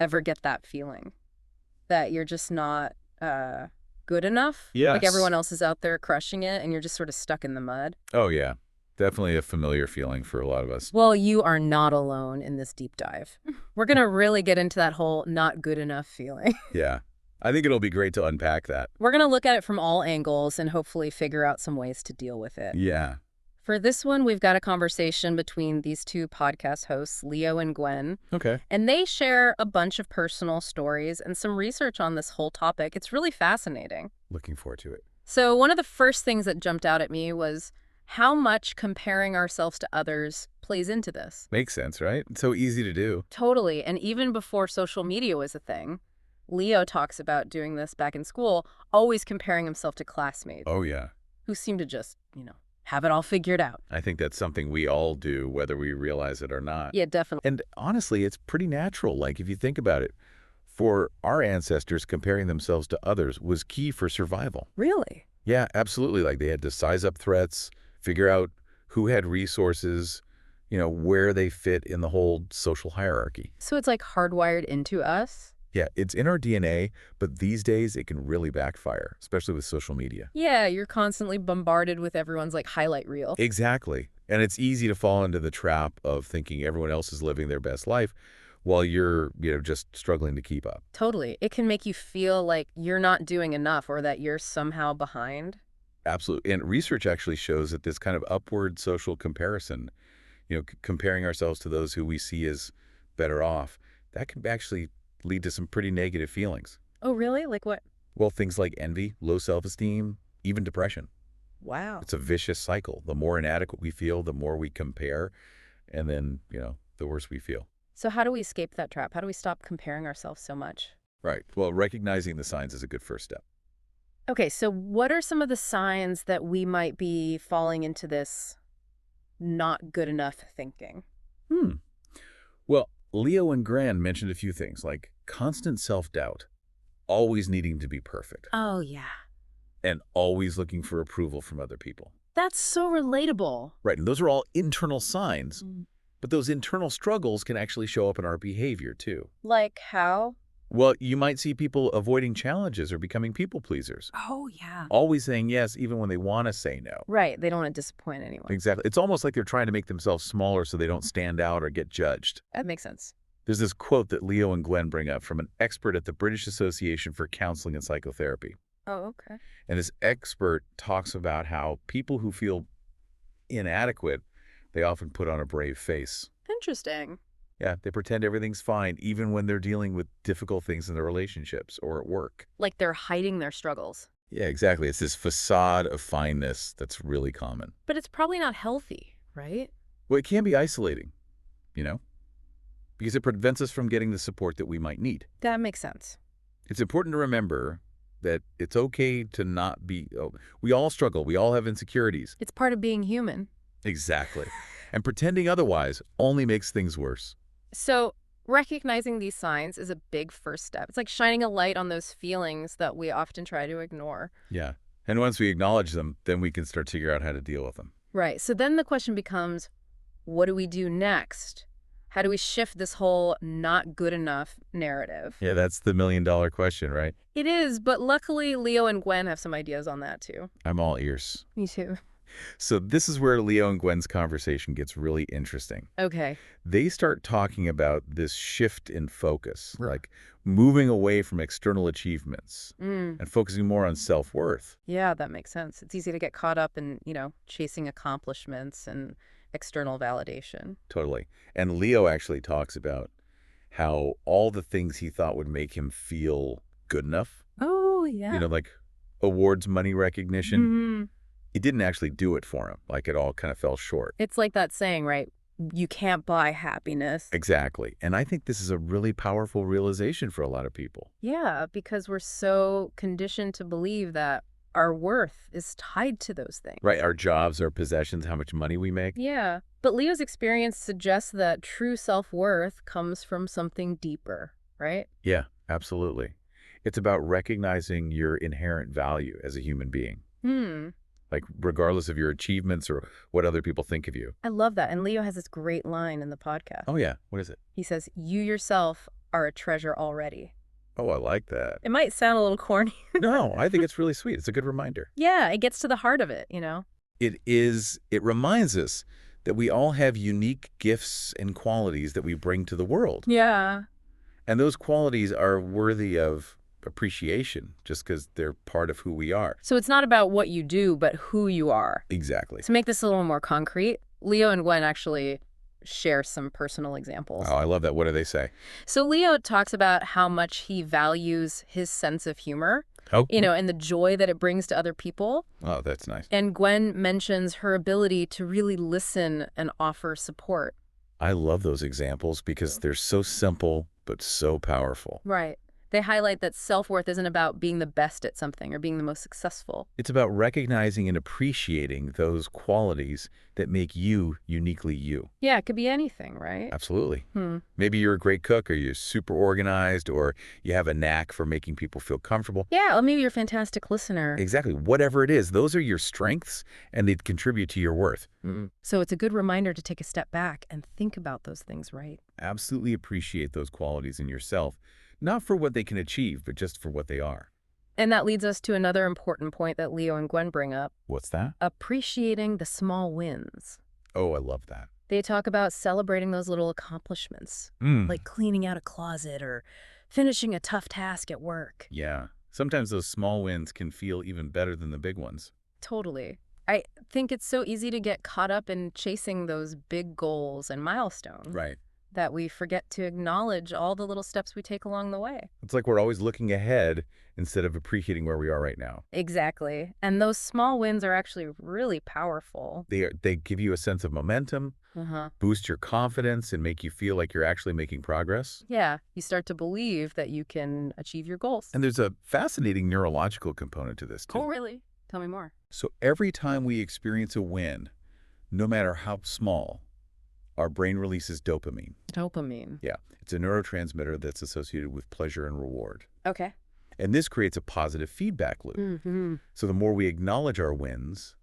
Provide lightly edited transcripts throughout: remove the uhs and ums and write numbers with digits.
ever get that feeling that you're just not good enough? Like Yes. everyone else is out there crushing it and you're just sort of stuck in the mud? Oh, yeah. Definitely a familiar feeling for a lot of us. Well, you are not alone in this deep dive. We're going to really get into that whole not good enough feeling. Yeah. I think it'll be great to unpack that. We're going to look at it from all angles and hopefully figure out some ways to deal with it. Yeah. For this one, we've got a conversation between these two podcast hosts, Leo and Gwen, Okay. and they share a bunch of personal stories and some research on this whole topic. It's really fascinating. Looking forward to it. So one of the first things that jumped out at me was how much comparing ourselves to others plays into this. Makes sense, right? It's so easy to do. Totally. And even before social media was a thing, Leo talks about doing this back in school, always comparing himself to classmates Oh, yeah. who seem to just, have it all figured out. I think that's something we all do, whether we realize it or not. Yeah, definitely. And honestly, it's pretty natural. Like, if you think about it, for our ancestors, comparing themselves to others was key for survival. Really? Yeah, absolutely. Like, they had to size up threats, figure out who had resources, where they fit in the whole social hierarchy. So it's like hardwired into us? Yeah, it's in our DNA, but these days it can really backfire, especially with social media. Yeah, you're constantly bombarded with everyone's like highlight reel. Exactly. And it's easy to fall into the trap of thinking everyone else is living their best life while you're, just struggling to keep up. Totally. It can make you feel like you're not doing enough or that you're somehow behind. Absolutely. And research actually shows that this kind of upward social comparison, comparing ourselves to those who we see as better off, that can actually lead to some pretty negative feelings. Oh, really? Like what? Well, things like envy, low self-esteem, even depression. Wow. It's a vicious cycle. The more inadequate we feel, the more we compare, and then, the worse we feel. So how do we escape that trap? How do we stop comparing ourselves so much? Right. Well, recognizing the signs is a good first step. Okay, so what are some of the signs that we might be falling into this not good enough thinking? Well, Leo and Gran mentioned a few things, like constant self-doubt, always needing to be perfect, Oh, yeah. and always looking for approval from other people. That's so relatable. Right, and those are all internal signs, Mm. but those internal struggles can actually show up in our behavior, too. Like how? Well, you might see people avoiding challenges or becoming people pleasers, Oh, yeah. always saying yes even when they want to say no. Right. They don't want to disappoint anyone. Exactly. It's almost like they're trying to make themselves smaller so they don't stand out or get judged. That makes sense. There's this quote that Leo and Gwen bring up from an expert at the British Association for Counseling and Psychotherapy. Oh, okay. And this expert talks about how people who feel inadequate, they often put on a brave face. Interesting. Yeah, they pretend everything's fine even when they're dealing with difficult things in their relationships or at work. Like they're hiding their struggles. Yeah, exactly. It's this facade of fineness that's really common. But it's probably not healthy, right? Well, it can be isolating, because it prevents us from getting the support that we might need. That makes sense. It's important to remember that it's okay to not be, we all struggle. We all have insecurities. It's part of being human. Exactly. And pretending otherwise only makes things worse. So recognizing these signs is a big first step. It's like shining a light on those feelings that we often try to ignore. Yeah. And once we acknowledge them, then we can start to figure out how to deal with them. Right. So then the question becomes, what do we do next? How do we shift this whole not good enough narrative? Yeah, that's the million-dollar question, right? It is, but luckily Leo and Gwen have some ideas on that too. I'm all ears. Me too. So this is where Leo and Gwen's conversation gets really interesting. Okay. They start talking about this shift in focus, Right. like moving away from external achievements Mm. and focusing more on self-worth. Yeah, that makes sense. It's easy to get caught up in, chasing accomplishments and external validation. Totally. And Leo actually talks about how all the things he thought would make him feel good enough, Oh, yeah. like awards, money recognition, Mhm. it didn't actually do it for him. Like, it all kind of fell short. It's like that saying, right? You can't buy happiness. Exactly. And I think this is a really powerful realization for a lot of people. Yeah, because we're so conditioned to believe that our worth is tied to those things. Right? Our jobs, our possessions, how much money we make. Yeah. But Leo's experience suggests that true self-worth comes from something deeper, right? Yeah, absolutely. It's about recognizing your inherent value as a human being. Like, regardless of your achievements or what other people think of you. I love that. And Leo has this great line in the podcast. Oh, yeah. What is it? He says, you yourself are a treasure already. Oh, I like that. It might sound a little corny. No, I think it's really sweet. It's a good reminder. Yeah, it gets to the heart of it, It reminds us that we all have unique gifts and qualities that we bring to the world. Yeah. And those qualities are worthy of appreciation just because they're part of who we are. So it's not about what you do, but who you are. Exactly. To make this a little more concrete, Leo and Gwen actually share some personal examples. Oh, I love that. What do they say? So Leo talks about how much he values his sense of humor, Oh, and the joy that it brings to other people. oh, that's nice. And Gwen mentions her ability to really listen and offer support. I love those examples because they're so simple but so powerful. Right. They highlight that self-worth isn't about being the best at something or being the most successful. It's about recognizing and appreciating those qualities that make you uniquely you. Yeah, it could be anything, right? Absolutely. Hmm. Maybe you're a great cook, or you're super organized, or you have a knack for making people feel comfortable. Yeah, or maybe you're a fantastic listener. Exactly. Whatever it is, those are your strengths, and they contribute to your worth. So it's a good reminder to take a step back and think about those things, right? Absolutely appreciate those qualities in yourself, not for what they can achieve, but just for what they are. And that leads us to another important point that Leo and Gwen bring up, What's that? appreciating the small wins. Oh, I love that. They talk about celebrating those little accomplishments, like cleaning out a closet or finishing a tough task at work. Yeah. Sometimes those small wins can feel even better than the big ones. Totally. I think it's so easy to get caught up in chasing those big goals and milestones Right. that we forget to acknowledge all the little steps we take along the way. It's like we're always looking ahead instead of appreciating where we are right now. Exactly. And those small wins are actually really powerful. They give you a sense of momentum, Uh-huh. boost your confidence, and make you feel like you're actually making progress. Yeah, you start to believe that you can achieve your goals. And there's a fascinating neurological component to this, too. Oh, really? Tell me more. So every time we experience a win, no matter how small, our brain releases dopamine. Dopamine. Yeah, it's a neurotransmitter that's associated with pleasure and reward. Okay. And this creates a positive feedback loop. Mm-hmm. So the more we acknowledge our wins,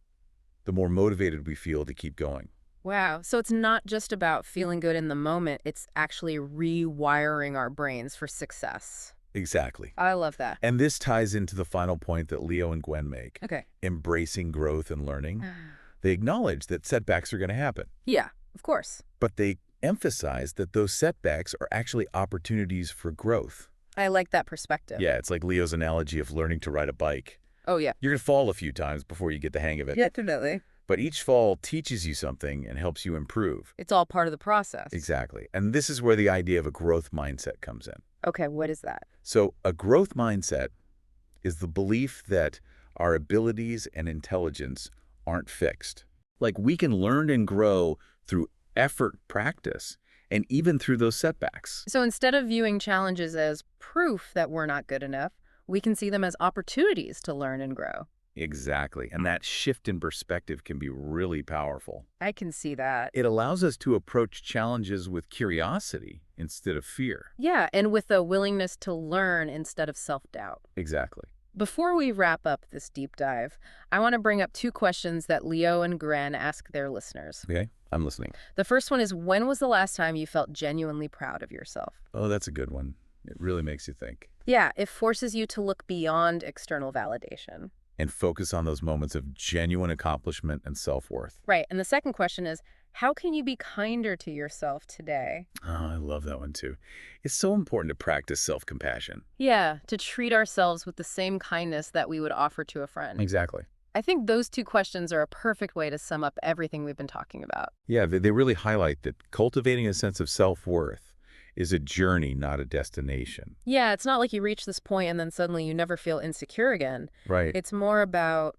the more motivated we feel to keep going. Wow. So it's not just about feeling good in the moment. It's actually rewiring our brains for success. Exactly. I love that. And this ties into the final point that Leo and Gwen make, Okay. embracing growth and learning. They acknowledge that setbacks are going to happen, Yeah, of course. but they emphasize that those setbacks are actually opportunities for growth. I like that perspective. Yeah, it's like Leo's analogy of learning to ride a bike. Oh, yeah. You're going to fall a few times before you get the hang of it. Yeah, definitely. But each fall teaches you something and helps you improve. It's all part of the process. Exactly. And this is where the idea of a growth mindset comes in. Okay, what is that? So a growth mindset is the belief that our abilities and intelligence aren't fixed. Like we can learn and grow through effort, practice, and even through those setbacks. So instead of viewing challenges as proof that we're not good enough, we can see them as opportunities to learn and grow. Exactly. And that shift in perspective can be really powerful. I can see that. It allows us to approach challenges with curiosity instead of fear. Yeah, and with a willingness to learn instead of self-doubt. Exactly. Before we wrap up this deep dive, I want to bring up two questions that Leo and Gren ask their listeners. Okay, I'm listening. The first one is, when was the last time you felt genuinely proud of yourself? Oh, that's a good one. It really makes you think. Yeah, it forces you to look beyond external validation. And focus on those moments of genuine accomplishment and self-worth. Right, and the second question is, how can you be kinder to yourself today? Oh, I love that one too. It's so important to practice self-compassion. Yeah, to treat ourselves with the same kindness that we would offer to a friend. Exactly. I think those two questions are a perfect way to sum up everything we've been talking about. Yeah, they really highlight that cultivating a sense of self-worth is a journey, not a destination. Yeah, it's not like you reach this point and then suddenly you never feel insecure again. Right. It's more about,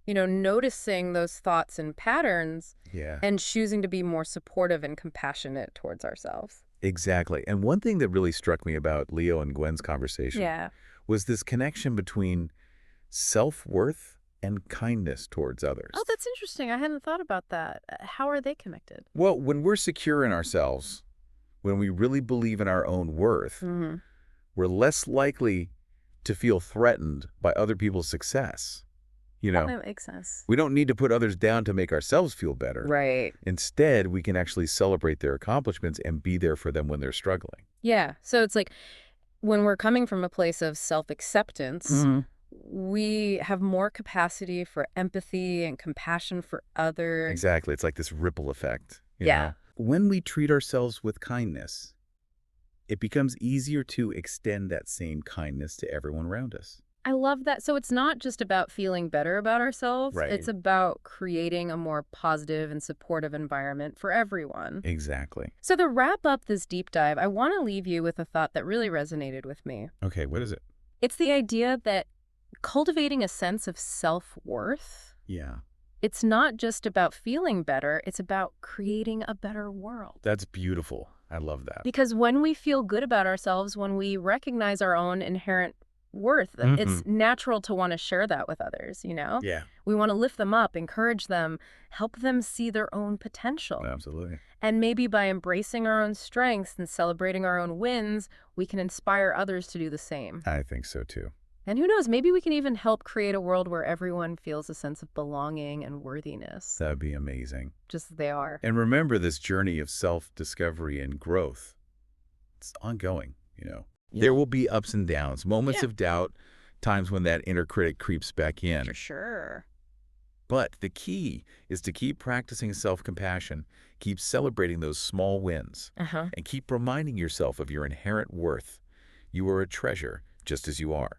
noticing those thoughts and patterns Yeah, and choosing to be more supportive and compassionate towards ourselves. exactly. And one thing that really struck me about Leo and Gwen's conversation Yeah. was this connection between self-worth and kindness towards others. Oh, that's interesting. I hadn't thought about that. How are they connected? Well, when we're secure in ourselves, when we really believe in our own worth, Mm-hmm. we're less likely to feel threatened by other people's success. You Yeah, know, that makes sense. we don't need to put others down to make ourselves feel better. Right. Instead, we can actually celebrate their accomplishments and be there for them when they're struggling. Yeah. So it's like when we're coming from a place of self-acceptance, Hmm. we have more capacity for empathy and compassion for others. Exactly. It's like this ripple effect, you Yeah. know? When we treat ourselves with kindness, it becomes easier to extend that same kindness to everyone around us. I love that. So it's not just about feeling better about ourselves. It's Right. about creating a more positive and supportive environment for everyone. Exactly. So to wrap up this deep dive, I want to leave you with a thought that really resonated with me. Okay, what is it? It's the idea that cultivating a sense of self-worth, Yeah. it's not just about feeling better, it's about creating a better world. That's beautiful. I love that. Because when we feel good about ourselves, when we recognize our own inherent worth, Hmm. it's natural to want to share that with others, you know? Yeah, We want to lift them up, encourage them, help them see their own potential. absolutely. And maybe by embracing our own strengths and celebrating our own wins, we can inspire others to do the same. I think so too. And who knows, maybe we can even help create a world where everyone feels a sense of belonging and worthiness, That'd be amazing. just as they are. And remember, this journey of self-discovery and growth, it's ongoing, you know. Yeah. There will be ups and downs, moments Yeah. of doubt, times when that inner critic creeps back in. For sure. But the key is to keep practicing self-compassion, keep celebrating those small wins, Uh-huh. and keep reminding yourself of your inherent worth. You are a treasure, just as you are.